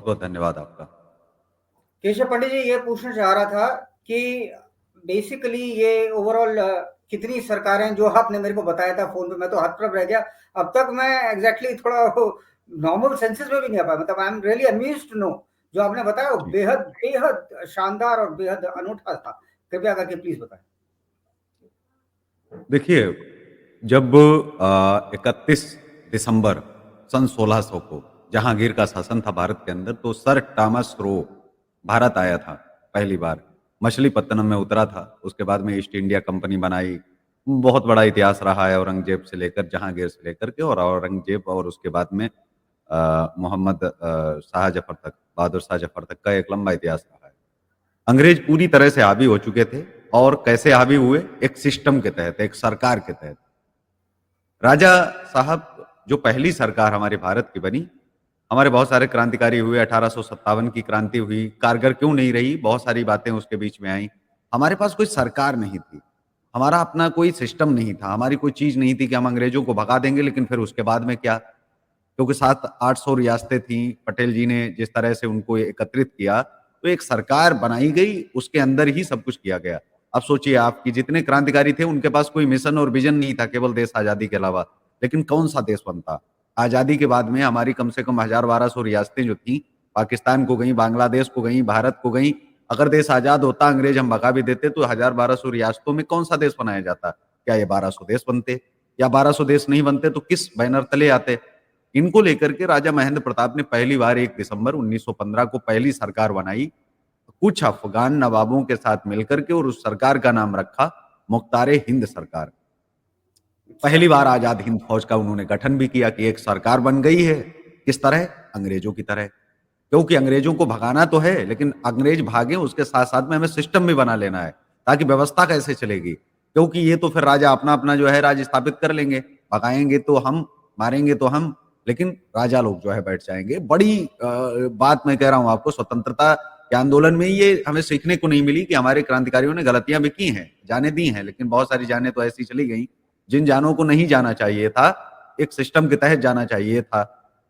बहुत धन्यवाद आपका। केशव पंडित जी, ये पूछना चाह रहा था कि बेसिकली ये ओवरऑल कितनी सरकारें, जो आपने मेरे को बताया था फोन पे, मैं तो हतप्रभ रह गया। अब तक मैं एग्जैक्टली थोड़ा नॉर्मल सेंसेस में भी नहीं आ पाया। मतलब I am really amused to know. जो आपने बताया वो जी। बेहद बेहद शानदार और बेहद अनूठा था। कृपया करके प्लीज बताएं। देखिए, जब 31 दिसंबर सन 1600 को जहांगीर का शासन था भारत के अंदर, तो सर टॉमस रो भारत आया था पहली बार। मछलीपत्तनम में उतरा था, उसके बाद में ईस्ट इंडिया कंपनी बनाई। बहुत बड़ा इतिहास रहा है औरंगजेब से लेकर जहांगीर से लेकर के, और औरंगजेब और उसके बाद में मोहम्मद शाह जफर तक, बहादुर शाह जफर तक का एक लंबा इतिहास रहा है। अंग्रेज पूरी तरह से हावी हो चुके थे। और कैसे हावी हुए? एक सिस्टम के तहत, एक सरकार के तहत। राजा साहब, जो पहली सरकार हमारे भारत की बनी, हमारे बहुत सारे क्रांतिकारी हुए। 1857 की क्रांति हुई, कारगर क्यों नहीं रही, बहुत सारी बातें उसके बीच में आई। हमारे पास कोई सरकार नहीं थी, हमारा अपना कोई सिस्टम नहीं था, हमारी कोई चीज नहीं थी कि हम अंग्रेजों को भगा देंगे लेकिन फिर उसके बाद में क्या। क्योंकि 700-800 रियासतें थीं, पटेल जी ने जिस तरह से उनको एकत्रित किया, तो एक सरकार बनाई गई, उसके अंदर ही सब कुछ किया गया। अब सोचिए आप कि जितने क्रांतिकारी थे, उनके पास कोई मिशन और विजन नहीं था केवल देश आज़ादी के अलावा। लेकिन कौन-सा देश बनता? आज़ादी के बाद में हमारी कम से कम 1000-1200 रियासतें जो थीं, पाकिस्तान को गईं, बांग्लादेश को गईं, भारत को गईं। अगर देश आज़ाद होता, अंग्रेज हम भगा भी देते, तो 1000-1200 रियासतों में कौन-सा देश बनाया जाता? क्या ये 1200 देश बनते? या 1200 देश नहीं बनते तो किस बैनर तले आते? इनको लेकर के राजा महेंद्र प्रताप ने पहली बार 1 दिसंबर 1915 को पहली सरकार बनाई, कुछ अफ़गान नवाबों के साथ मिलकर के, और उस सरकार का नाम रखा मुख्तार-ए-हिंद सरकार। अच्छा। पहली बार आज़ाद हिंद फौज का उन्होंने गठन भी किया कि एक सरकार बन गई है। किस तरह? अंग्रेजों की तरह। क्योंकि अंग्रेजों को भगाना तो है, लेकिन अंग्रेज भागें उसके साथ-साथ में हमें सिस्टम भी बना लेना है, ताकि व्यवस्था कैसे चलेगी। क्योंकि ये तो फिर राजा अपना-अपना जो है राज स्थापित कर लेंगे, भगाएँगे तो हम, मारेंगे तो हम, लेकिन राजा लोग जो है बैठ जाएँगे। बड़ी बात मैं कह रहा हूँ आपको, स्वतंत्रता के आंदोलन में ये हमें सीखने को नहीं मिली कि हमारे क्रांतिकारियों ने गलतियाँ भी की हैं, जानें दी हैं, लेकिन बहुत सारी जानें तो ऐसी चली गईं, जिन जानों को नहीं जाना चाहिए था, एक सिस्टम के तहत जाना चाहिए था।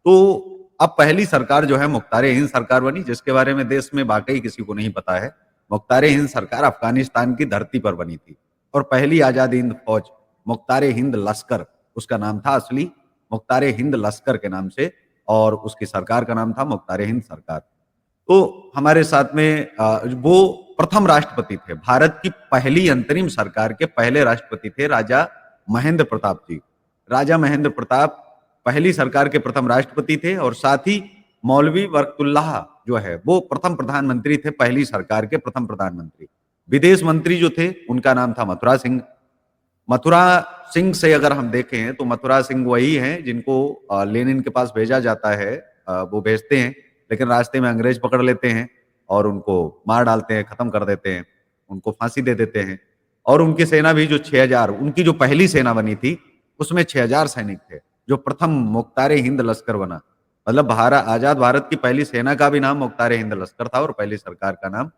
तो अब पहली सरकार जो है मुख्तार-ए-हिंद सरकार बनी, जिसके बारे में देश में वाक़ई किसी को नहीं पता है। मुख्तार-ए-हिंद सरकार अफ़गानिस्तान की धरती पर बनी थी, और पहली आज़ाद हिंद फ़ौज मुख्तार-ए-हिंद लश्कर, उसका नाम था असली, मुख्तार-ए-हिंद लश्कर के नाम से, और उसकी सरकार का नाम था मुख्तार-ए-हिंद सरकार। तो हमारे साथ में वो प्रथम राष्ट्रपति थे, भारत की पहली अंतरिम सरकार के पहले राष्ट्रपति थे राजा महेंद्र प्रताप जी। राजा महेंद्र प्रताप पहली सरकार के प्रथम राष्ट्रपति थे, और साथ ही मौलवी बरकतुल्लाह जो है वो प्रथम प्रधानमंत्री थे, पहली सरकार के प्रथम प्रधानमंत्री। विदेश मंत्री जो थे उनका नाम था मथुरा सिंह। मथुरा सिंह से अगर हम देखें तो मथुरा सिंह वही हैं जिनको लेनिन के पास भेजा जाता है, वो भेजते हैं, लेकिन रास्ते में अंग्रेज पकड़ लेते हैं और उनको मार डालते हैं, खत्म कर देते हैं, उनको फांसी दे देते हैं। और उनकी सेना भी जो 6000, उनकी जो पहली सेना बनी थी, उसमें 6000 सैनिक थे, जो प्रथम मुख्तार-ए-हिंद लश्कर बना। मतलब आज़ाद भारत की पहली सेना का भी नाम मुख्तार-ए-हिंद लश्कर था, और पहली सरकार का नाम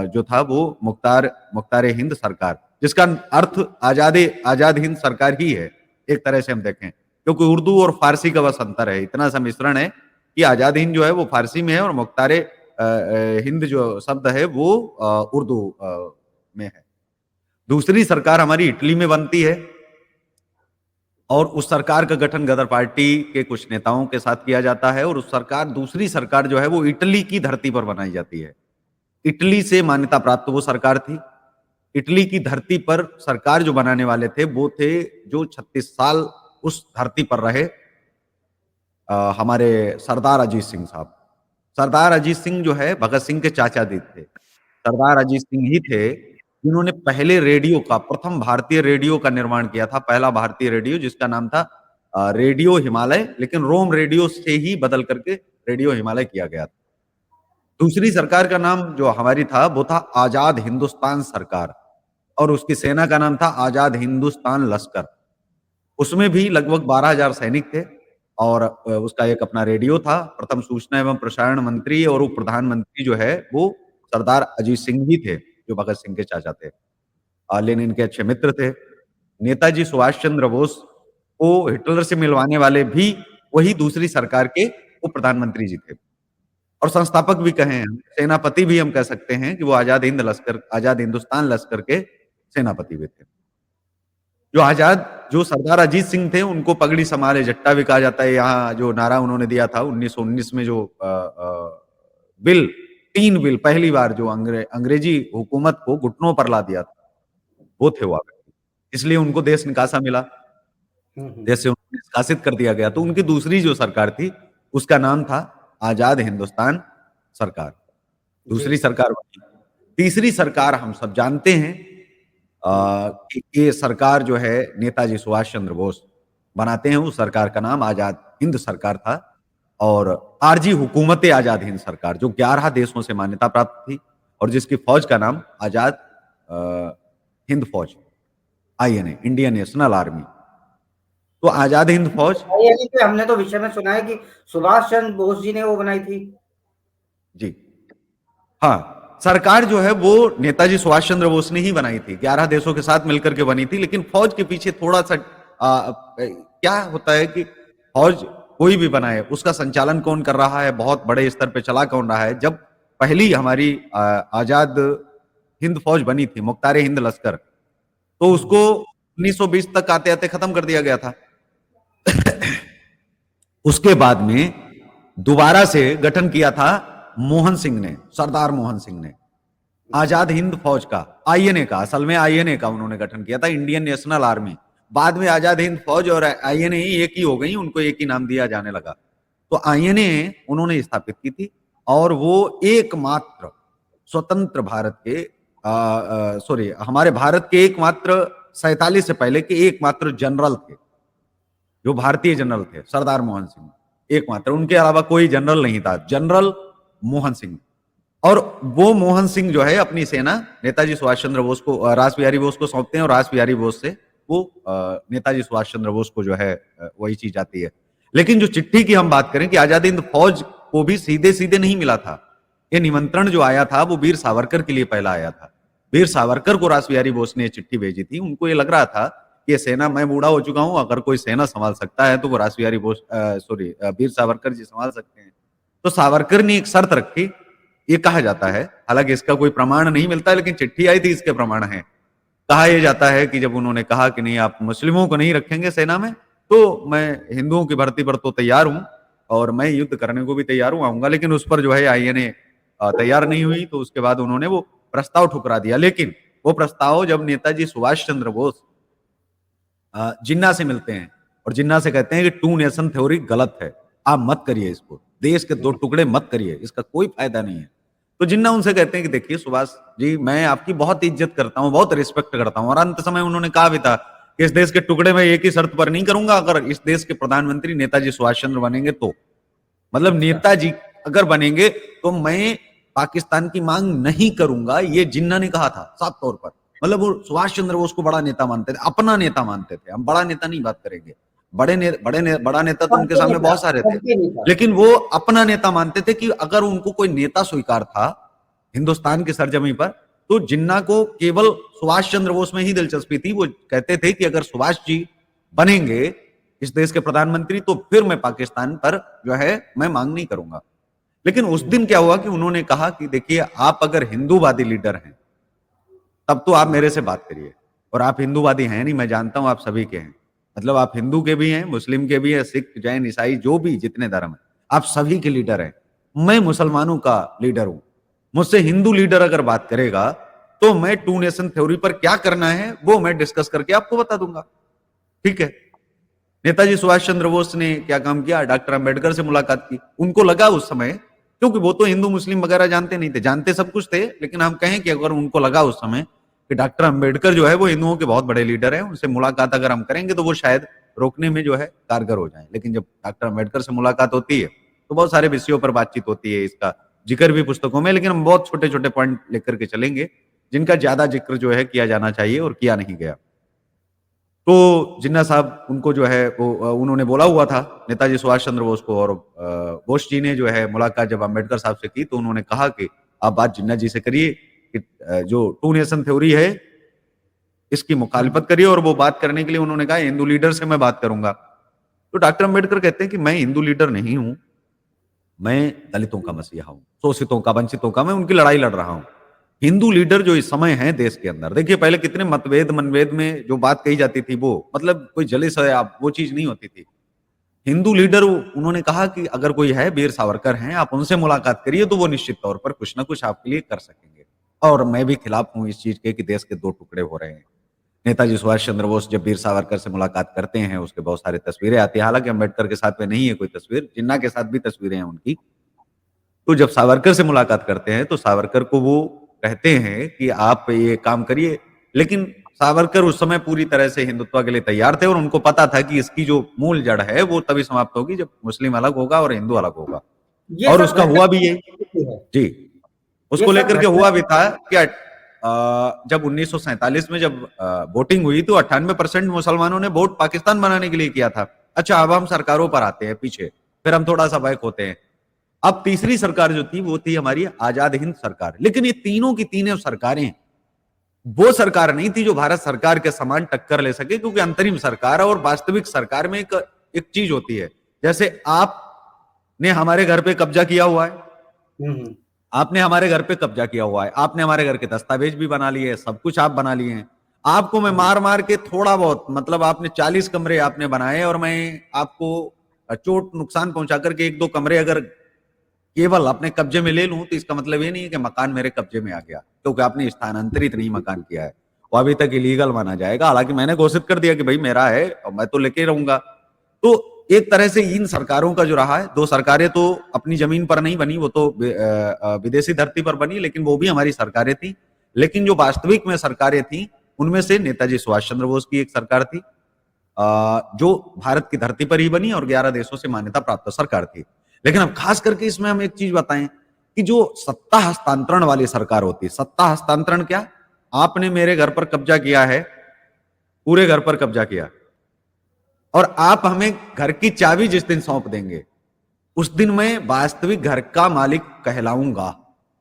जो था वो मुख्तार-ए-हिंद सरकार, जिसका अर्थ आज़ाद हिंद सरकार ही है, एक तरह से हम देखें। क्योंकि उर्दू और फ़ारसी का बस अंतर है, इतना सा मिश्रण है कि आज़ाद हिंद जो है वो फ़ारसी में है, और हिंद जो शब्द है वो उर्दू में है। दूसरी सरकार हमारी इटली में बनती है, और उस सरकार का गठन गदर पार्टी के कुछ नेताओं के साथ किया जाता है, और उस सरकार, दूसरी सरकार जो है वो इटली की धरती पर बनाई जाती है। इटली से मान्यता प्राप्त वो सरकार थी। इटली की धरती पर सरकार जो बनाने वाले थे, वो थे जो 36 साल उस धरती पर रहे, हमारे सरदार अजीत सिंह साहब। सरदार अजीत सिंह जो है भगत सिंह के चाचा जी थे। सरदार अजीत सिंह ही थे जिन्होंने पहले रेडियो का, प्रथम भारतीय रेडियो का निर्माण किया था, पहला भारतीय रेडियो जिसका नाम था रेडियो हिमालय, लेकिन रोम रेडियो से ही बदल करके रेडियो हिमालय किया गया था। दूसरी सरकार का नाम जो हमारी था वो था आज़ाद हिंदुस्तान सरकार, और उसकी सेना का नाम था आज़ाद हिंदुस्तान लश्कर। उसमें भी लगभग 12,000 सैनिक थे, और उसका एक अपना रेडियो था। प्रथम सूचना एवं प्रसारण मंत्री और उप प्रधानमंत्री जो है वो सरदार अजीत सिंह ही थे, जो भगत सिंह के चाचा थे। लेनिन के अच्छे मित्र थे। नेताजी सुभाष चंद्र बोस को हिटलर से मिलवाने वाले भी वही दूसरी सरकार के उप प्रधानमंत्री जी थे। और संस्थापक भी कहें हम, सेनापति भी हम कह सकते हैं कि वो आजाद हिंदुस्तान लश्कर के सेनापति भी थे। जो सरदार अजीत सिंह थे, उनको पगड़ी संभाले जट्टा भी कहा जाता है। यहाँ जो नारा उन्होंने दिया था 1919 में, जो बिल 3 बिल पहली बार जो अंग्रेजी हुकूमत को घुटनों पर ला दिया था, वो थे वो व्यक्ति। इसलिए उनको देश निकासा मिला, जैसे उन्हें निष्कासित कर दिया गया। तो उनकी दूसरी जो सरकार थी, उसका नाम था आजाद हिंदुस्तान सरकार, दूसरी जी। सरकार बनी। तीसरी सरकार हम सब जानते हैं कि ये सरकार जो है नेताजी सुभाष चंद्र बोस बनाते हैं। उस सरकार का नाम आजाद हिंद सरकार था, और आरजी हुकूमत आजाद हिंद सरकार, जो 11 देशों से मान्यता प्राप्त थी और जिसकी फौज का नाम आजाद हिंद फौज, आईएनए, इंडियन नेशनल आर्मी। तो आजाद हिंद फौज, आईएनए पे हमने तो विषय में सुना है कि सुभाष चंद्र बोस जी ने वो बनाई थी। जी हाँ, सरकार जो है वो नेताजी सुभाष चंद्र बोस ने ही बनाई थी, 11 देशों के साथ मिलकर के बनी थी। लेकिन फौज के पीछे थोड़ा सा क्या होता है कि फौज कोई भी बनाए, उसका संचालन कौन कर रहा है, बहुत बड़े स्तर पे चला कौन रहा है। जब पहली हमारी आजाद हिंद फौज बनी थी, मुख्तार हिंद लश्कर, तो उसको 1920 तक आते आते खत्म कर दिया गया था। उसके बाद में दोबारा से गठन किया था मोहन सिंह ने, सरदार मोहन सिंह ने, आजाद हिंद फौज का, आईएनए का, असल में आईएनए का उन्होंने गठन किया था, इंडियन नेशनल आर्मी। बाद में आजाद हिंद फौज और आईएनए एक ही हो गई, उनको एक ही नाम दिया जाने लगा। तो आईएनए उन्होंने स्थापित की थी, और वो एकमात्र स्वतंत्र भारत के सॉरी हमारे भारत के एकमात्र 47 से पहले के एकमात्र जनरल थे, जो भारतीय जनरल थे, सरदार मोहन सिंह एकमात्र, उनके अलावा कोई जनरल नहीं था, जनरल मोहन सिंह। और वो मोहन सिंह जो है अपनी सेना नेताजी सुभाष चंद्र बोस को, रास बिहारी बोस को सौंपते हैं, और रास बिहारी बोस से वो नेताजी सुभाष चंद्र बोस को जो है वही चीज आती है। लेकिन जो चिट्ठी की हम बात करें कि आजाद हिंद फौज को भी सीधे सीधे नहीं मिला था, ये निमंत्रण जो आया था वो वीर सावरकर के लिए पहला आया था। वीर सावरकर को रास बिहारी बोस ने चिट्ठी भेजी थी। उनको ये लग रहा था कि ये सेना, मैं बूढ़ा हो चुका हूं, अगर कोई सेना संभाल सकता है तो वो रास बिहारी बोस वीर सावरकर जी संभाल सकते हैं। तो सावरकर ने एक शर्त रखी, ये कहा जाता है, हालांकि इसका कोई प्रमाण नहीं मिलता, लेकिन चिट्ठी आई थी इसके प्रमाण है। कहा यह जाता है कि जब उन्होंने कहा कि नहीं, आप मुस्लिमों को नहीं रखेंगे सेना में, तो मैं हिंदुओं की भर्ती पर तो तैयार हूं, और मैं युद्ध करने को भी तैयार हूं, आऊंगा। लेकिन उस पर जो है आईएनए तैयार नहीं हुई, तो उसके बाद उन्होंने वो प्रस्ताव ठुकरा दिया। लेकिन वो प्रस्ताव जब नेताजी सुभाष चंद्र बोस जिन्ना से मिलते हैं, और जिन्ना से कहते हैं कि 2 नेशन थ्योरी गलत है, आप मत करिए इसको, देश के 2 टुकड़े मत करिए, इसका कोई फायदा नहीं है। तो जिन्ना उनसे कहते हैं कि देखिए सुभाष जी, मैं आपकी बहुत इज्जत करता हूं, बहुत रिस्पेक्ट करता हूं, और अंत समय उन्होंने कहा भी था कि इस देश के टुकड़े में एक ही शर्त पर नहीं करूंगा, अगर इस देश के प्रधानमंत्री नेताजी सुभाष चंद्र बनेंगे तो। मतलब नेताजी अगर बनेंगे तो मैं पाकिस्तान की मांग नहीं करूंगा, ये जिन्ना ने कहा था साफ तौर पर। मतलब वो सुभाष चंद्र बोस को बड़ा नेता मानते थे, अपना नेता मानते थे। हम बड़ा नेता नहीं बात करेंगे, बड़ा नेता तो उनके सामने बहुत सारे थे, लेकिन वो अपना नेता मानते थे कि अगर उनको कोई नेता स्वीकार था हिंदुस्तान की सरजमी पर, तो जिन्ना को केवल सुभाष चंद्र बोस में ही दिलचस्पी थी। वो कहते थे कि अगर सुभाष जी बनेंगे इस देश के प्रधानमंत्री, तो फिर मैं पाकिस्तान पर जो है मैं मांग नहीं करूंगा। लेकिन उस दिन क्या हुआ कि उन्होंने कहा कि देखिए, आप अगर हिंदूवादी लीडर हैं तब तो आप मेरे से बात करिए, और आप हिंदूवादी हैं नहीं, मैं जानता हूं आप सभी के हैं। मतलब आप हिंदू के भी हैं, मुस्लिम के भी हैं, सिख, जैन, ईसाई, जो भी जितने धर्म हैं, आप सभी के लीडर हैं। मैं मुसलमानों का लीडर हूं। मुझसे हिंदू लीडर अगर बात करेगा तो मैं 2 नेशन थ्योरी पर क्या करना है वो मैं डिस्कस करके आपको बता दूंगा। ठीक है। नेताजी सुभाष चंद्र बोस ने क्या काम किया, डॉक्टर अंबेडकर से मुलाकात की। उनको लगा उस समय, क्योंकि वो तो हिंदू मुस्लिम वगैरह जानते नहीं थे, जानते सब कुछ थे, लेकिन हम कहें कि अगर उनको लगा उस समय कि डॉक्टर अंबेडकर जो है वो हिंदुओं के बहुत बड़े लीडर हैं, उनसे मुलाकात अगर हम करेंगे तो वो शायद रोकने में जो है कारगर हो जाए। लेकिन जब डॉक्टर अंबेडकर से मुलाकात होती है तो बहुत सारे विषयों पर बातचीत होती है, इसका जिक्र भी पुस्तकों में, लेकिन हम बहुत छोटे छोटे पॉइंट लेकर के चलेंगे जिनका ज्यादा जिक्र जो है किया जाना चाहिए और किया नहीं गया। तो जिन्ना साहब उनको जो है वो उन्होंने बोला हुआ था नेताजी सुभाष चंद्र बोस को, और बोस जी ने जो है मुलाकात जब अंबेडकर साहब से की तो उन्होंने कहा कि आप बात जिन्ना जी से करिए कि जो 2 नेशन थ्योरी है इसकी मुखालिफत करिए, और वो बात करने के लिए उन्होंने कहा हिंदू लीडर से मैं बात करूंगा। तो डॉक्टर अंबेडकर कहते हैं कि मैं हिंदू लीडर नहीं हूं, मैं दलितों का मसीहा हूं, शोषितों का, वंचितों का, मैं उनकी लड़ाई लड़ रहा हूं। हिंदू लीडर जो इस समय हैं देश के अंदर, देखिए पहले कितने मतभेद मनभेद में जो बात कही जाती थी, वो मतलब कोई जलिस है आप, वो चीज नहीं होती थी। हिंदू लीडर उन्होंने कहा कि अगर कोई है, वीर सावरकर हैं, आप उनसे मुलाकात करिए तो वो निश्चित तौर पर कुछ ना कुछ आपके लिए कर सकेंगे। और मैं भी खिलाफ हूं इस चीज के कि देश के दो टुकड़े हो रहे हैं। नेताजी सुभाष चंद्र बोस जब वीर सावरकर से मुलाकात करते हैं, उसके बहुत सारी तस्वीरें आती हैं, हालांकि अम्बेडकर के साथ में नहीं है कोई तस्वीर, जिन्ना के साथ भी तस्वीरें हैं उनकी। तो जब सावरकर से मुलाकात करते हैं तो सावरकर को वो कहते हैं कि आप ये काम करिए, लेकिन सावरकर उस समय पूरी तरह से हिंदुत्व के लिए तैयार थे और उनको पता था कि इसकी जो मूल जड़ है वो तभी समाप्त होगी जब मुस्लिम अलग होगा और हिंदू अलग होगा। ये और सब उसका घटना हुआ भी यही। है। जी, ये उसको सब लेकर के घटना हुआ भी था कि जब 1947 में जब वोटिंग हुई तो 98% मुसलमानों ने वोट पाकिस्तान बनाने के लिए किया था। अच्छा, अब हम सरकारों पर आते हैं पीछे, फिर हम थोड़ा सा बैक होते हैं। अब तीसरी सरकार जो थी वो थी हमारी आजाद हिंद सरकार, लेकिन ये तीनों की तीनों सरकारें वो सरकार नहीं थी जो भारत सरकार के समान टक्कर ले सके, क्योंकि अंतरिम सरकार और वास्तविक सरकार में एक चीज होती है। जैसे आपने हमारे घर पे कब्जा किया हुआ है, हम्म। आपने हमारे घर पे कब्जा किया हुआ है, आपने हमारे घर के दस्तावेज भी बना लिए, सब कुछ आप बना लिए हैं। आपको मैं मार मार के थोड़ा बहुत, मतलब आपने 40 कमरे आपने बनाए और मैं आपको चोट नुकसान पहुंचा करके एक दो कमरे अगर केवल अपने कब्जे में ले लूं तो इसका मतलब ये नहीं है कि मकान मेरे कब्जे में आ गया, क्योंकि आपने स्थानांतरित नहीं मकान किया है, वो अभी तक इलीगल माना जाएगा। हालांकि मैंने घोषित कर दिया कि भाई मेरा है और मैं तो लेके रहूंगा। तो एक तरह से इन सरकारों का जो रहा है, दो सरकारें तो अपनी जमीन पर नहीं बनी, वो तो विदेशी धरती पर बनी, लेकिन वो भी हमारी सरकारें थी। लेकिन जो वास्तविक में सरकारें थी उनमें से नेताजी सुभाष चंद्र बोस की एक सरकार थी, जो भारत की धरती पर ही बनी और 11 देशों से मान्यता प्राप्त सरकार थी। लेकिन अब खास करके इसमें हम एक चीज बताएं कि जो सत्ता हस्तांतरण वाली सरकार होती है, सत्ता हस्तांतरण क्या, आपने मेरे घर पर कब्जा किया है, पूरे घर पर कब्जा किया, और आप हमें घर की चाबी जिस दिन सौंप देंगे उस दिन मैं वास्तविक घर का मालिक कहलाऊंगा।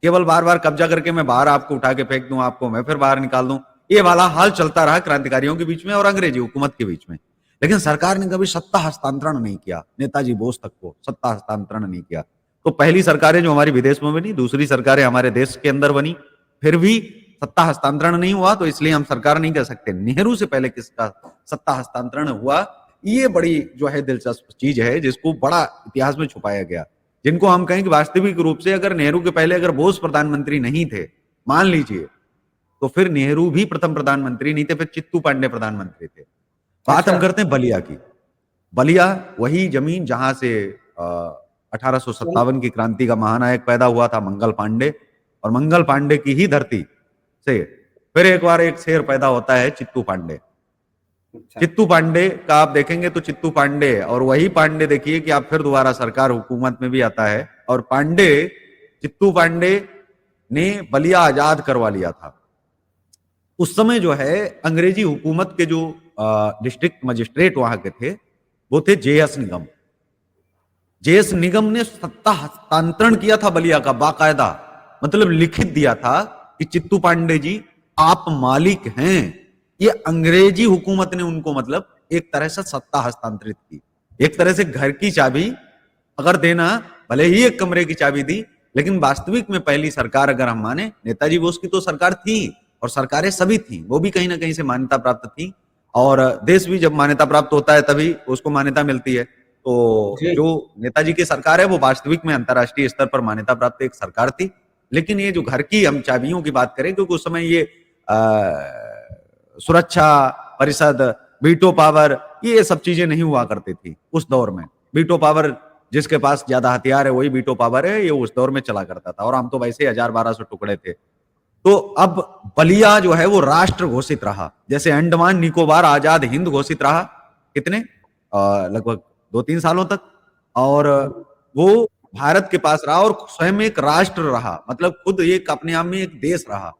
केवल बार बार कब्जा करके मैं बाहर आपको उठा के फेंक दूं, आपको मैं फिर बाहर निकाल दूं, ये वाला हाल चलता रहा क्रांतिकारियों के बीच में और अंग्रेजी हुकूमत के बीच में। लेकिन सरकार ने कभी सत्ता हस्तांतरण नहीं किया, नेताजी बोस तक को सत्ता हस्तांतरण नहीं किया। तो पहली सरकारें जो हमारी विदेश में बनी, दूसरी सरकारें हमारे देश के अंदर बनी, फिर भी सत्ता हस्तांतरण नहीं हुआ, तो इसलिए हम सरकार नहीं कह सकते। नेहरू से पहले किसका सत्ता हस्तांतरण हुआ, ये बड़ी जो है दिलचस्प चीज है जिसको बड़ा इतिहास में छुपाया गया। जिनको हम कहें कि वास्तविक रूप से अगर नेहरू के पहले अगर बोस प्रधानमंत्री नहीं थे, मान लीजिए, तो फिर नेहरू भी प्रथम प्रधानमंत्री नहीं थे, फिर चित्तू पांडे प्रधानमंत्री थे। बात हम करते हैं बलिया की। बलिया वही जमीन जहां से 1857 की क्रांति का महानायक पैदा हुआ था, मंगल पांडे, और मंगल पांडे की ही धरती से फिर एक बार एक शेर पैदा होता है, चित्तू पांडे। चित्तू पांडे का आप देखेंगे तो चित्तू पांडे और वही पांडे देखिए कि आप फिर दोबारा सरकार हुकूमत में भी आता है, और पांडे, चित्तू पांडे ने बलिया आजाद करवा लिया था। उस समय जो है अंग्रेजी हुकूमत के जो डिस्ट्रिक्ट मजिस्ट्रेट वहां के थे वो थे जेएस निगम। जेएस निगम ने सत्ता हस्तांतरण किया था बलिया का बाकायदा, मतलब लिखित दिया था कि चित्तू पांडे जी आप मालिक हैं। ये अंग्रेजी हुकूमत ने उनको मतलब एक तरह से सत्ता हस्तांतरित की। एक तरह से घर की चाबी अगर देना, भले ही एक कमरे की चाबी दी, लेकिन वास्तविक में पहली सरकार अगर हम माने, नेताजी बोस की तो सरकार थी और सरकारें सभी थी, वो भी कहीं ना कहीं से मान्यता प्राप्त थी, और देश भी जब मान्यता प्राप्त होता है तभी उसको मान्यता मिलती है। तो जो नेताजी की सरकार है वो वास्तविक में अंतर्राष्ट्रीय स्तर पर मान्यता प्राप्त एक सरकार थी। लेकिन ये जो घर की हम चाबियों की बात करें, क्योंकि उस समय ये सुरक्षा परिषद, वीटो पावर, ये सब चीजें नहीं हुआ करती थी उस दौर में। वीटो पावर जिसके पास ज्यादा हथियार है वही वीटो पावर है, ये उस दौर में चला करता था, और हम तो वैसे 1000-1200 टुकड़े थे। तो अब बलिया जो है वो राष्ट्र घोषित रहा, जैसे अंडमान निकोबार आजाद हिंद घोषित रहा, कितने लगभग 2-3 सालों तक, और वो भारत के पास रहा और स्वयं एक राष्ट्र रहा, मतलब खुद एक अपने आप में एक देश रहा।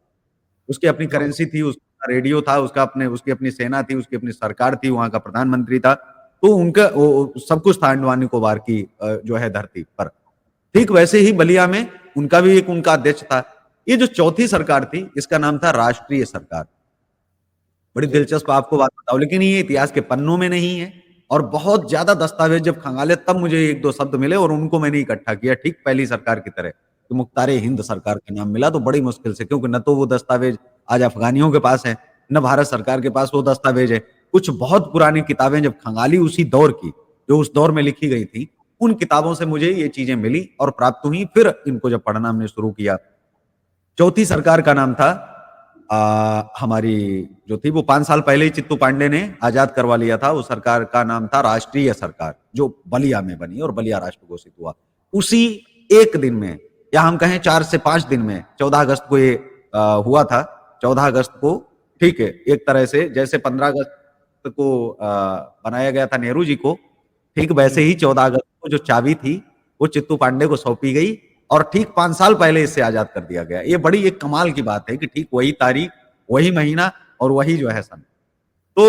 उसकी अपनी करेंसी थी, उसका रेडियो था, उसका अपने उसकी अपनी सेना थी, उसकी अपनी सरकार थी, वहां का प्रधानमंत्री था, तो उनका सब कुछ था अंडमान निकोबार की जो है धरती पर। ठीक वैसे ही बलिया में उनका भी एक उनका अध्यक्ष था। ये जो चौथी सरकार थी इसका नाम था राष्ट्रीय सरकार। बड़ी दिलचस्प आपको बात बताऊं, लेकिन ये इतिहास के पन्नों में नहीं है, और बहुत ज्यादा दस्तावेज जब खंगाले तब मुझे एक दो शब्द मिले और उनको मैंने इकट्ठा किया, ठीक पहली सरकार की तरह, कि मुख्तार हिंद सरकार का नाम मिला तो बड़ी मुश्किल से, क्योंकि न तो वो दस्तावेज आज अफगानियों के पास है, न भारत सरकार के पास वो दस्तावेज है। कुछ बहुत पुरानी किताबें जब खंगाली उसी दौर की, जो उस दौर में लिखी गई थी, उन किताबों से मुझे ये चीजें मिली और प्राप्त हुई। फिर इनको जब पढ़ना हमने शुरू किया, चौथी सरकार का नाम था हमारी जो थी वो 5 साल पहले ही चित्तू पांडे ने आजाद करवा लिया था। उस सरकार का नाम था राष्ट्रीय सरकार, जो बलिया में बनी और बलिया राष्ट्र घोषित हुआ। उसी एक दिन में, या हम कहें 4 से 5 दिन में, 14 अगस्त को ये हुआ था। 14 अगस्त को, ठीक है, एक तरह से जैसे 15 अगस्त को बनाया गया था नेहरू जी को, ठीक वैसे ही 14 अगस्त को जो चाबी थी वो चित्तू पांडे को सौंपी गई और ठीक 5 साल पहले इससे आजाद कर दिया गया। ये बड़ी एक कमाल की बात है कि ठीक वही तारीख, वही महीना और वही जो है सन। तो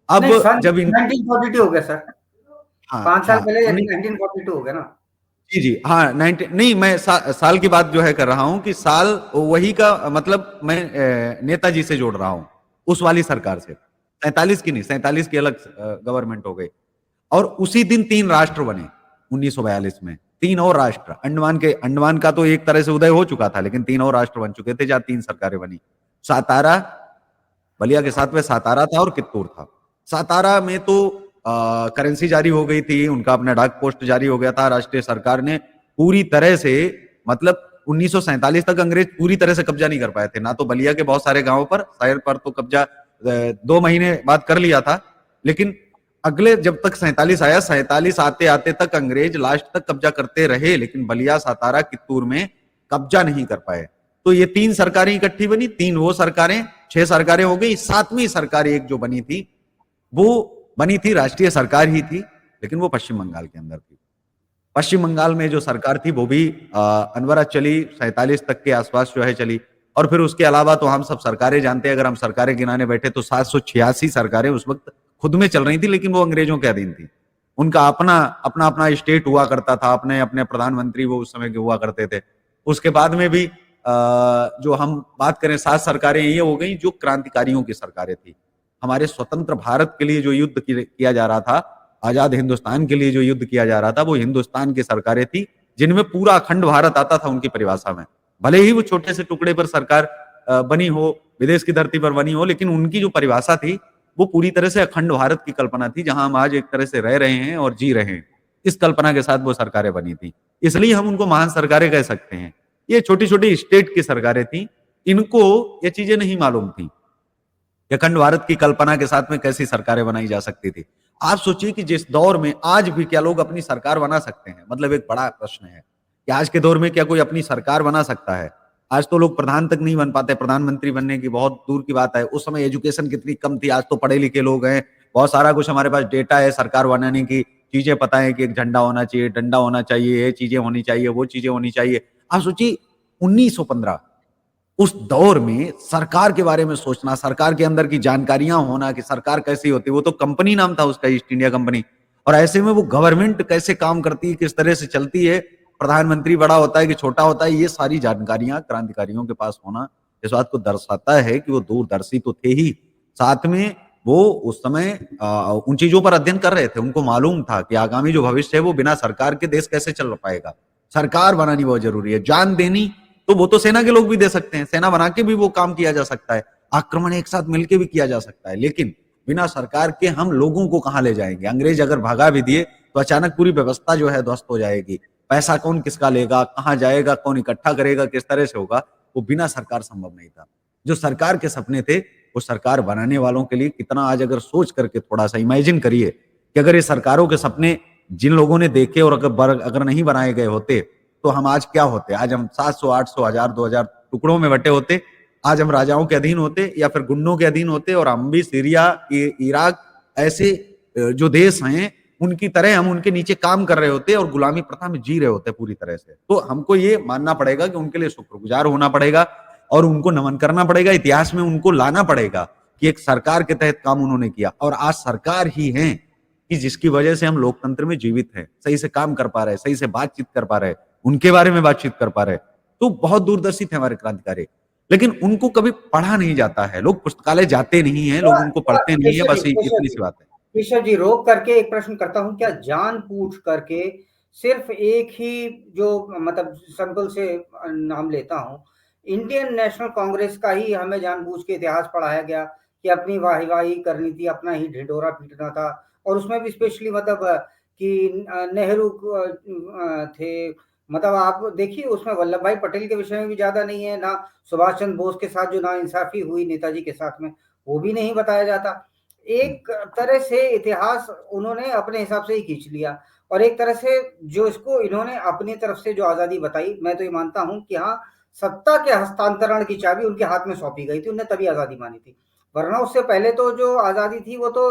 अब नहीं, सन जब 1942 हो गया सर। हाँ 5 साल हाँ पहले 1942 हो गया ना। जी जी हाँ, 19 नहीं, मैं साल की बात जो है कर रहा हूं कि साल वही का मतलब मैं नेताजी से जोड़ रहा हूं, उस वाली सरकार से। 47 की नहीं, 47 की अलग गवर्नमेंट हो गई। और उसी दिन 3 राष्ट्र बने 1942 में, 3 और राष्ट्र। अंडमान का तो एक तरह से उदय हो चुका था, लेकिन 3 और राष्ट्र बन चुके थे जहां 3 सरकारें बनी। सातारा, बलिया के साथ में सातारा था और कित्तूर था। सातारा में तो करेंसी जारी हो गई थी, उनका अपना डाक पोस्ट जारी हो गया था। राष्ट्रीय सरकार ने पूरी तरह से, मतलब 1947 तक अंग्रेज पूरी तरह से कब्जा नहीं कर पाए थे। ना तो बलिया के बहुत सारे गांवों पर, शहर पर तो कब्जा 2 महीने बाद कर लिया था, लेकिन अगले जब तक 47 आया, 47 आते आते तक अंग्रेज लास्ट तक कब्जा करते रहे, लेकिन बलिया, सातारा, कित्तूर में कब्जा नहीं कर पाए। तो ये 3 सरकारें इकट्ठी बनी, 3 वो सरकारें, 6 सरकारें हो गई। 7वीं सरकार एक जो बनी थी, वो बनी थी राष्ट्रीय सरकार ही थी, लेकिन वो पश्चिम बंगाल के अंदर थी। पश्चिम बंगाल में जो सरकार थी वो भी अनवरत चली, 47 तक के आसपास जो है चली। और फिर उसके अलावा तो हम सब सरकारें जानते हैं, अगर हम सरकारें गिनाने बैठे तो 786 सरकारें उस वक्त खुद में चल रही थी, लेकिन वो अंग्रेजों के अधीन थी। उनका अपना अपना अपना स्टेट हुआ करता था, अपने अपने प्रधानमंत्री वो उस समय के हुआ करते थे। उसके बाद में भी जो हम बात करें, 7 सरकारें ये हो गई जो क्रांतिकारियों की सरकारें थी। हमारे स्वतंत्र भारत के लिए जो युद्ध किया जा रहा था, आजाद हिंदुस्तान के लिए जो युद्ध किया जा रहा था, वो हिंदुस्तान की सरकारें थी, जिनमें पूरा अखंड भारत आता था उनकी परिभाषा में। भले ही वो छोटे से टुकड़े पर सरकार बनी हो, विदेश की धरती पर बनी हो, लेकिन उनकी जो परिभाषा थी वो पूरी तरह से अखंड भारत की कल्पना थी, जहां हम आज एक तरह से रह रहे हैं और जी रहे हैं। इस कल्पना के साथ वो सरकारें बनी थी, इसलिए हम उनको महान सरकारें कह सकते हैं। ये छोटी छोटी स्टेट की सरकारें थी, इनको ये चीजें नहीं मालूम थी कि अखंड भारत की कल्पना के साथ में कैसी सरकारें बनाई जा सकती थी। आप सोचिए कि जिस दौर में आज भी क्या लोग अपनी सरकार बना सकते हैं? मतलब एक बड़ा प्रश्न है कि आज के दौर में क्या कोई अपनी सरकार बना सकता है? आज तो लोग प्रधान तक नहीं बन पाते, प्रधानमंत्री बनने की बहुत दूर की बात है। उस समय एजुकेशन कितनी कम थी, आज तो पढ़े लिखे लोग हैं, बहुत सारा कुछ हमारे पास डेटा है सरकार बनाने की, चीजें पता है कि एक झंडा होना चाहिए, डंडा होना चाहिए, ये चीजें होनी चाहिए, वो चीजें होनी चाहिए। आप सोचिए 1915 उस दौर में सरकार के बारे में सोचना, सरकार के अंदर की जानकारियां होना कि सरकार कैसी होती है, वो तो कंपनी नाम था उसका, ईस्ट इंडिया कंपनी। और ऐसे में वो गवर्नमेंट कैसे काम करती है, किस तरह से चलती है, प्रधानमंत्री बड़ा होता है कि छोटा होता है, ये सारी जानकारियां क्रांतिकारियों के पास होना इस बात को दर्शाता है कि वो दूरदर्शी तो थे ही, साथ में वो उस समय उन चीजों पर अध्ययन कर रहे थे। उनको मालूम था कि आगामी जो भविष्य है वो बिना सरकार के देश कैसे चल पाएगा। सरकार बनानी बहुत जरूरी है। जान देनी तो वो तो सेना के लोग भी दे सकते हैं, सेना बना के भी वो काम किया जा सकता है, आक्रमण एक साथ मिलके भी किया जा सकता है, लेकिन बिना सरकार के हम लोगों को कहां ले जाएंगे? अंग्रेज अगर भगा भी दिए तो अचानक पूरी व्यवस्था जो है ध्वस्त हो जाएगी। पैसा कौन किसका लेगा, कहां जाएगा, कौन इकट्ठा करेगा, किस तरह से होगा, वो बिना सरकार संभव नहीं था। जो सरकार के सपने थे वो सरकार बनाने वालों के लिए कितना, आज अगर सोच करके थोड़ा सा इमेजिन करिए कि अगर ये सरकारों के सपने जिन लोगों ने देखे और अगर नहीं बनाए गए होते तो हम आज क्या होते? आज हम 700, 800, 1000, 2000 टुकड़ों में बटे होते। आज हम राजाओं के अधीन होते या फिर गुंडों के अधीन होते, और हम भी सीरिया, इराक ऐसे जो देश हैं उनकी तरह हम उनके नीचे काम कर रहे होते और गुलामी प्रथा में जी रहे होते पूरी तरह से। तो हमको ये मानना पड़ेगा कि उनके लिए शुक्रगुजार होना पड़ेगा और उनको नमन करना पड़ेगा, इतिहास में उनको लाना पड़ेगा कि एक सरकार के तहत काम उन्होंने किया। और आज सरकार ही है कि जिसकी वजह से हम लोकतंत्र में जीवित हैं, सही से काम कर पा रहे हैं, सही से बातचीत कर पा रहे हैं, उनके बारे में बातचीत कर पा रहे हैं। तो बहुत दूरदर्शी थे हमारे क्रांतिकारी, लेकिन उनको कभी पढ़ा नहीं जाता है। लोग पुस्तकालय जाते नहीं है, लोग उनको पढ़ते नहीं है, बस इतनी सी बात है। केशव जी रोक करके एक प्रश्न करता हूँ, क्या जानबूझ करके सिर्फ एक ही जो मतलब सिंपल से नाम लेता हूँ, इंडियन नेशनल कांग्रेस का ही हमें जानबूझ के इतिहास पढ़ाया गया कि अपनी वाही-वाही करनी थी, अपना ही ढिंढोरा पीटना था और उसमें भी स्पेशली मतलब कि नेहरू थे, मतलब आप देखिए उसमें वल्लभ भाई पटेल के विषय में भी ज़्यादा नहीं है, ना सुभाष चंद्र बोस के साथ जो नाइंसाफ़ी हुई नेताजी के साथ में, वो भी नहीं बताया जाता। एक तरह से इतिहास उन्होंने अपने हिसाब से ही खींच लिया और एक तरह से जो इसको इन्होंने अपनी तरफ से जो आज़ादी बताई, मैं तो ये मानता हूँ कि हाँ, सत्ता के हस्तांतरण की चाबी उनके हाथ में सौंपी गई थी, उन्हें तभी आज़ादी मानी थी। वरना उससे पहले तो जो आज़ादी थी वो तो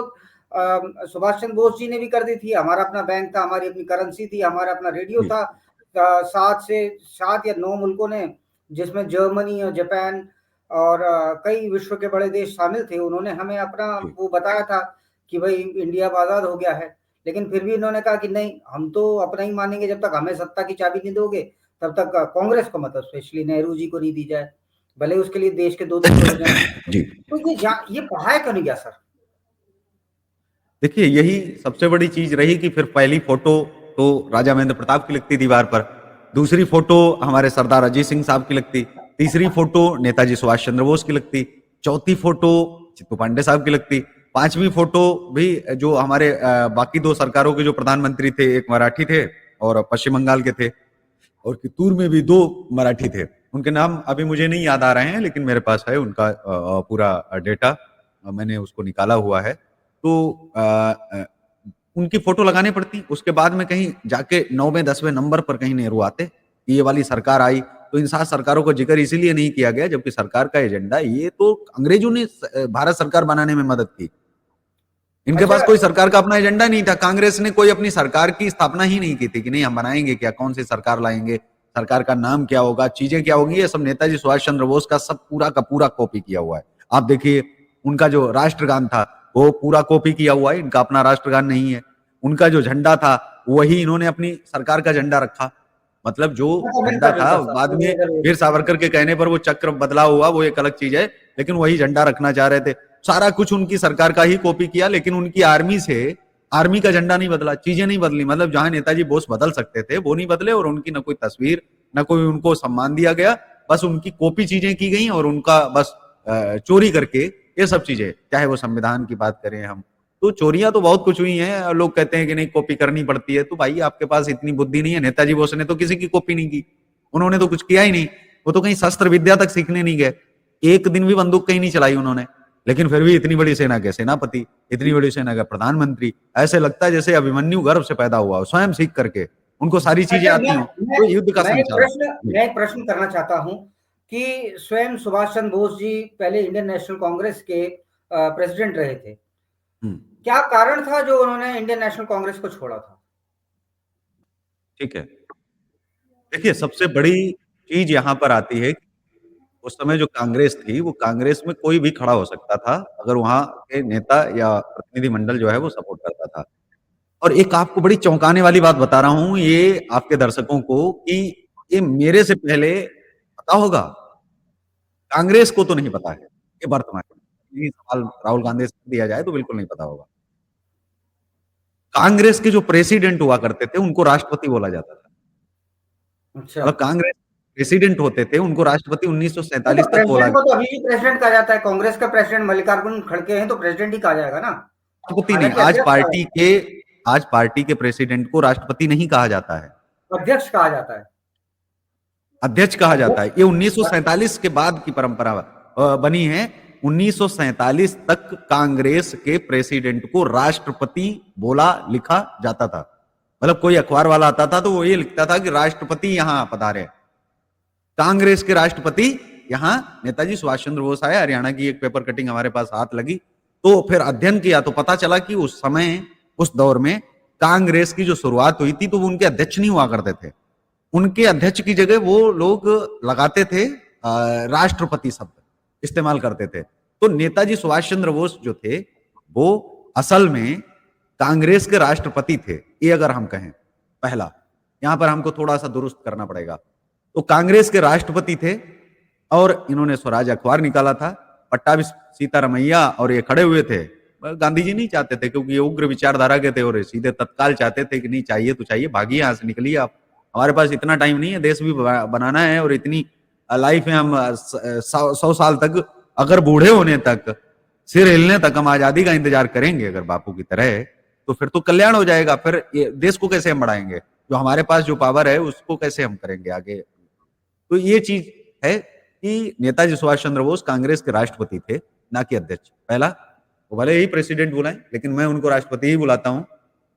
सुभाष चंद्र बोस जी ने भी कर दी थी, हमारा अपना बैंक था, हमारी अपनी करेंसी थी, हमारा अपना रेडियो जी, था। 7 या 9 मुल्कों ने जिसमें जर्मनी और जापान और कई विश्व के बड़े देश शामिल थे, उन्होंने हमें अपना जी। वो बताया था कि भई इंडिया अब आज़ाद हो गया है। लेकिन फिर भी इन्होंने कहा कि नहीं, हम तो अपना ही मानेंगे जब तक हमें सत्ता की चाबी नहीं दोगे, तब तक कांग्रेस को मतलब स्पेशली नेहरू जी को नहीं दी जाए। भले ही उसके लिए देश के 2 टुकड़े हो जाएँ। जी। तो ये पढ़ाया क्यों नहीं गया सर? देखिए, यही सबसे बड़ी चीज़ रही कि फिर पहली फ़ोटो तो राजा महेंद्र प्रताप की लगती दीवार पर, दूसरी फ़ोटो हमारे सरदार अजीत सिंह साहब की लगती, तीसरी फ़ोटो नेताजी सुभाष चंद्र बोस की लगती, चौथी फ़ोटो चित्तू पांडे साहब की लगती, पाँचवीं फ़ोटो भी जो हमारे बाकी 2 सरकारों के जो प्रधानमंत्री थे, एक मराठी थे और पश्चिम बंगाल के थे और कित्तूर में भी 2 मराठी थे। उनके नाम अभी मुझे नहीं याद आ रहे हैं, लेकिन मेरे पास है उनका पूरा डेटा मैंने उसको निकाला हुआ है। तो उनकी फ़ोटो लगानी पड़ती, उसके बाद में कहीं जाके 9वें 10वें नंबर पर कहीं नेहरू आते, कि ये वाली सरकार आई, तो इन 7 सरकारों का ज़िक्र इसीलिए नहीं किया गया, जबकि सरकार का एजेंडा ये तो अंग्रेज़ों ने भारत सरकार बनाने में मदद की। इनके अच्छा पास कोई सरकार का अपना एजेंडा नहीं था। कांग्रेस ने कोई अपनी सरकार की स्थापना ही नहीं की थी कि नहीं हम बनाएँगे क्या, कौन-सी सरकार लाएँगे, सरकार का नाम क्या होगा, चीज़ें क्या होंगी, ये सब नेताजी सुभाष चंद्र बोस का सब पूरा का पूरा कॉपी किया हुआ है। आप देखिए, उनका जो राष्ट्रगान था, वो पूरा कॉपी किया हुआ है, इनका अपना राष्ट्रगान नहीं है। उनका जो झंडा था, वही इन्होंने अपनी सरकार का झंडा रखा। मतलब जो अच्छा, झंडा बिल्कुल, था, बिल्कुल सर, बाद ये में ज़रूर। वीर सावरकर के कहने पर वो चक्र बदला हुआ, वो एक अलग चीज़ है, लेकिन वही झंडा रखना चाह रहे थे। सारा कुछ उनकी सरकार का ही कॉपी किया, लेकिन उनकी आर्मी से आर्मी का झंडा नहीं बदला, चीजें नहीं बदली। मतलब जहां नेताजी बोस बदल सकते थे वो नहीं बदले और उनकी न कोई तस्वीर न कोई उनको सम्मान दिया गया, बस उनकी कॉपी चीजें की गई और उनका बस चोरी करके ये सब चीजें, चाहे वो संविधान की बात करें हम, तो चोरियां तो बहुत कुछ हुई हैं। लोग कहते हैं कि नहीं कॉपी करनी पड़ती है, तो भाई आपके पास इतनी बुद्धि नहीं है। नेताजी बोस ने तो किसी की कॉपी नहीं की, उन्होंने तो कुछ किया ही नहीं, वो तो कहीं शस्त्र विद्या तक सीखने नहीं गए, एक दिन भी बंदूक कहीं नहीं चलाई उन्होंने, लेकिन फिर भी इतनी बड़ी सेना के सेनापति, इतनी बड़ी सेना का प्रधानमंत्री, ऐसे लगता है जैसे अभिमन्यु गर्भ से पैदा हुआ हो, स्वयं सीख करके, उनको सारी चीजें अच्छा, आती हों, तो युद्ध का संचालन। जी। मैं एक प्रश्न करना चाहता हूँ कि स्वयं सुभाष चंद्र बोस जी पहले इंडियन नेशनल कांग्रेस के प्रेसिडेंट रहे थे। हुँ, क्या कारण था जो उन्होंने इंडियन नेशनल कांग्रेस को छोड़ा था? ठीक है। देखिए, सबसे बड़ी चीज़ यहाँ पर आती है, उस समय जो कांग्रेस थी, वो कांग्रेस में कोई भी खड़ा हो सकता था, अगर वहाँ के नेता या प्रतिनिधिमंडल जो है वो सपोर्ट करता था। और एक आपको बड़ी चौंकाने वाली बात बता रहा हूँ, ये आपके दर्शकों को कि ये मेरे से पहले पता होगा, कांग्रेस को तो नहीं पता है, ये वर्तमान में। ये सवाल राहुल गांधी से दिया जाए तो बिल्कुल नहीं पता होगा। कांग्रेस के जो प्रेसिडेंट हुआ करते थे, उनको राष्ट्रपति बोला जाता था। अच्छा। मतलब कांग्रेस प्रेसिडेंट होते थे, उनको राष्ट्रपति नहीं तो 1947 तक बोला प्रेसिडेंट को तो अभी भी प्रेसिडेंट कहा जाता है। कांग्रेस का प्रेसिडेंट मल्लिकार्जुन खड़गे हैं तो प्रेसिडेंट ही कहा जाएगा ना। राष्ट्रपति नहीं, हालाँकि अध्यक्ष कहा आज पार्टी के प्रेसिडेंट को राष्ट्रपति नहीं कहा जाता है, अध्यक्ष कहा जाता है। अध्यक्ष कहा जाता है। अध्यक्ष ये 1947 के बाद की परंपरा बनी है। 1947 तक कांग्रेस के प्रेसिडेंट को राष्ट्रपति बोला लिखा जाता था। मतलब कोई अखबार वाला आता था तो वो ये लिखता था कि राष्ट्रपति यहां पधारे। कांग्रेस के राष्ट्रपति यहां नेताजी सुभाष चंद्र बोस आए। हरियाणा की एक पेपर कटिंग हमारे पास हाथ लगी, तो फिर अध्ययन किया तो पता चला कि उस समय, उस दौर में कांग्रेस की जो शुरुआत हुई थी तो वो उनके अध्यक्ष नहीं हुआ करते थे। उनके अध्यक्ष की जगह वो लोग लगाते थे राष्ट्रपति शब्द इस्तेमाल करते थे। तो नेताजी सुभाष चंद्र बोस जो थे, वो असल में कांग्रेस के राष्ट्रपति थे, ये अगर हम कहें। पहला, यहां पर हमको थोड़ा सा दुरुस्त करना पड़ेगा। तो कांग्रेस के राष्ट्रपति थे और इन्होंने स्वराज अखबार निकाला था। पट्टाभी सीतारमैया और ये खड़े हुए थे गांधी जी नहीं चाहते थे, क्योंकि ये उग्र विचारधारा के थे और सीधे तत्काल चाहते थे कि नहीं चाहिए तो चाहिए, भागिए यहाँ से, निकलिए आप, हमारे पास इतना टाइम नहीं है, देश भी बनाना है और इतनी लाइफ है, हम 100 साल तक, अगर बूढ़े होने तक, सिर हिलने तक हम आजादी का इंतजार करेंगे अगर बापू की तरह, तो फिर तो कल्याण हो जाएगा। फिर देश को कैसे हम बढ़ाएंगे, जो हमारे पास जो पावर है उसको कैसे हम करेंगे आगे। तो ये चीज है कि नेताजी सुभाष चंद्र बोस कांग्रेस के राष्ट्रपति थे, ना कि अध्यक्ष। पहला, वो भले ही प्रेसिडेंट बुलाएं, लेकिन मैं उनको राष्ट्रपति ही बुलाता हूं।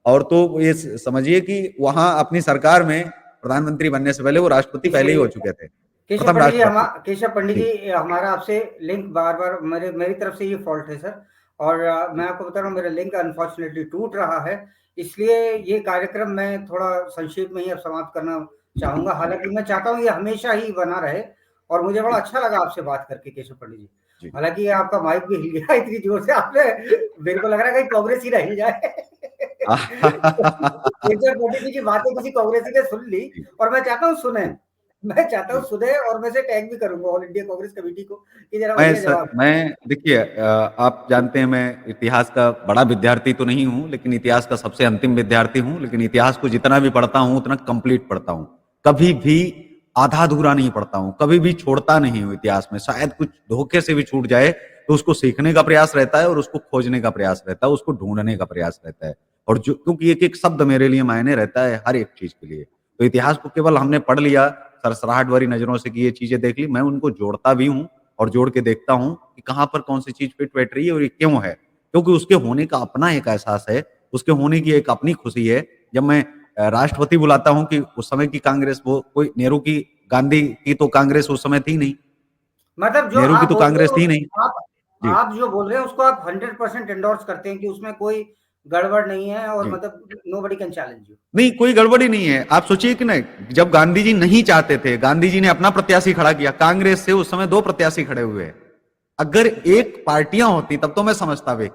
और तो ये समझिए कि वहां अपनी सरकार में प्रधानमंत्री बनने से पहले वो राष्ट्रपति पहले ही हो चुके थे, केशव प्रथम पंडित जी, राष्ट्रपति। केशव पंडित जी जी, हमारा आपसे लिंक बार बार मेरी तरफ से ये फॉल्ट है सर। और मैं आपको बता रहा हूँ, मेरा लिंक अनफॉर्चुनेटली टूट रहा है, इसलिए ये कार्यक्रम मैं थोड़ा संक्षेप में ही अब समाप्त करना चाहूंगा। हालांकि मैं चाहता हूँ ये हमेशा ही बना रहे, और मुझे बड़ा अच्छा लगा आपसे बात करके केशव पंडित जी। जी। हालांकि आपका माइक भी हिल गया इतनी जोर से, आपने, मेरे को लग रहा है कहीं कांग्रेस ही ना हिल जाए। केशव पंडित जी की बातें किसी कांग्रेसी ने सुन ली, और मैं चाहता हूँ सुने, मैं चाहता हूँ सुने, और मैं से टैग भी करूंगा ऑल इंडिया कांग्रेस कमेटी को कि जरा बढ़िया जवाब। मैं देखिए, आप जानते हैं मैं इतिहास का बड़ा विद्यार्थी तो नहीं हूं, लेकिन इतिहास का सबसे अंतिम विद्यार्थी हूं। लेकिन इतिहास को जितना भी पढ़ता हूं उतना कंप्लीट पढ़ता हूं, कभी भी आधा अधूरा नहीं पढ़ता हूं, कभी भी छोड़ता नहीं हूं इतिहास में। शायद कुछ धोखे से भी छूट जाए तो उसको सीखने का प्रयास रहता है, और उसको खोजने का प्रयास रहता है, उसको ढूंढने का प्रयास रहता है। और जो, क्योंकि एक एक शब्द मेरे लिए मायने रहता है हर एक चीज के लिए। तो इतिहास को केवल हमने पढ़ लिया सरसराहट भरी नजरों से कि ये चीजें देख ली, मैं उनको जोड़ता भी हूँ और जोड़ के देखता हूँ कि कहाँ पर कौन सी चीज फिट बैठ रही है और ये क्यों है। क्योंकि उसके होने का अपना एक एहसास है, उसके होने की एक अपनी खुशी है। जब मैं राष्ट्रपति बुलाता हूँ, कि उस समय की कांग्रेस, वो कोई नेहरू की, गांधी की तो कांग्रेस उस समय थी नहीं, मतलब जो नेहरू की आप तो बोल रहे कांग्रेस हो, थी नहीं। आप जी आप जो बोल रहे हैं उसको आप 100% एंडोर्स करते हैं कि उसमें कोई गड़बड़ नहीं है, और जी। मतलब नोबडी कैन चैलेंज यू। नहीं, कोई गड़बड़ी नहीं है। आप सोचिए कि नहीं, जब गांधी जी नहीं चाहते थे, गांधी जी ने अपना प्रत्याशी खड़ा किया, कांग्रेस से उस समय 2 प्रत्याशी खड़े हुए हैं। अगर एक पार्टियां होती तब तो मैं समझता भी,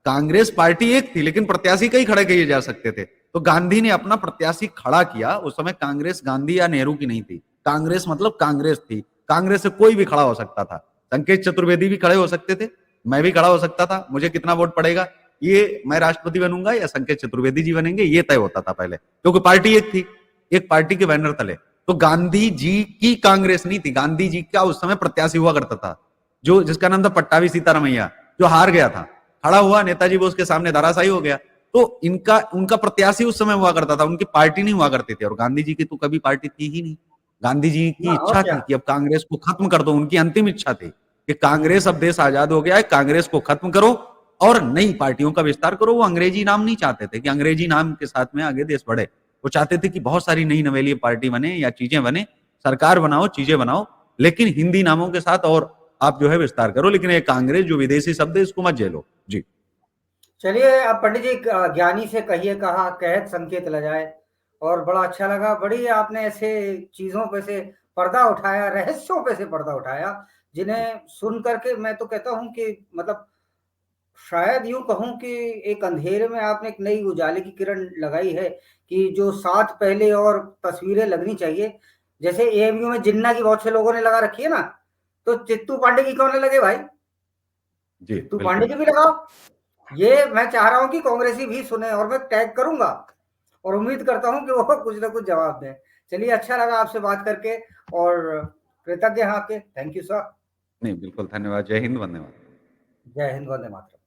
कांग्रेस पार्टी एक थी लेकिन प्रत्याशी कई खड़े किए जा सकते थे। तो गांधी ने अपना प्रत्याशी खड़ा किया। उस समय कांग्रेस गांधी या नेहरू की नहीं थी, कांग्रेस मतलब कांग्रेस थी। कांग्रेस से कोई भी खड़ा हो सकता था, संकेत चतुर्वेदी भी खड़े हो सकते थे, मैं भी खड़ा हो सकता था। मुझे कितना वोट पड़ेगा, ये मैं राष्ट्रपति बनूंगा या संकेत चतुर्वेदी जी बनेंगे, ये तय होता था पहले, क्योंकि पार्टी एक थी, एक पार्टी के बैनर तले। तो गांधी जी की कांग्रेस नहीं थी, गांधी जी का उस समय प्रत्याशी हुआ करता था, जो जिसका नाम था पट्टाभी सीतारमैया, जो हार गया था, खड़ा हुआ, नेताजी बोस के सामने धराशायी हो गया। तो इनका उनका प्रत्याशी उस समय हुआ करता था, उनकी पार्टी नहीं हुआ करती थी। और गांधी जी की तो कभी पार्टी थी ही नहीं। गांधी जी की हाँ, और इच्छा क्या। थी कि अब कांग्रेस को खत्म कर दो, उनकी अंतिम इच्छा थी कि कांग्रेस, अब देश आजाद हो गया है, कांग्रेस को खत्म करो और नई पार्टियों का विस्तार करो। वो अंग्रेजी नाम नहीं चाहते थे कि अंग्रेजी नाम के साथ में आगे देश बढ़े, वो चाहते थे कि बहुत सारी नई नवेली पार्टी बने या चीजें बने, सरकार बनाओ, चीजें बनाओ, लेकिन हिंदी नामों के साथ, और आप जो है विस्तार करो, लेकिन ये कांग्रेस जो विदेशी शब्द है इसको मत झेलो। जी चलिए, अब पंडित जी, ज्ञानी से कहिए कहा कहत संकेत लजाए, और बड़ा अच्छा लगा। बड़ी आपने ऐसे चीजों पे से पर्दा उठाया, रहस्यों पे से पर्दा उठाया, जिन्हें सुन करके मैं तो कहता हूँ कि मतलब शायद यूं कहूं कि एक अंधेरे में आपने एक नई उजाले की किरण लगाई है, कि जो साथ पहले और तस्वीरें लगनी चाहिए, जैसे एएमयू में जिन्ना की बहुत से लोगों ने लगा रखी है ना, तो चित्तू पांडे की कौन लगे भाई? जी चित्तू पांडे बिल्कुल। की भी लगाओ। ये मैं चाह रहा हूं कि कांग्रेसी भी सुने, और मैं टैग करूंगा, और उम्मीद करता हूं कि वो कुछ ना कुछ जवाब दें। चलिए, अच्छा लगा आपसे बात करके, और कृतज्ञ हैं आपके। Thank you sir. नहीं बिल्कुल, धन्यवाद। जय हिंद, वंदे मातरम। जय हिंद, वंदे मातरम।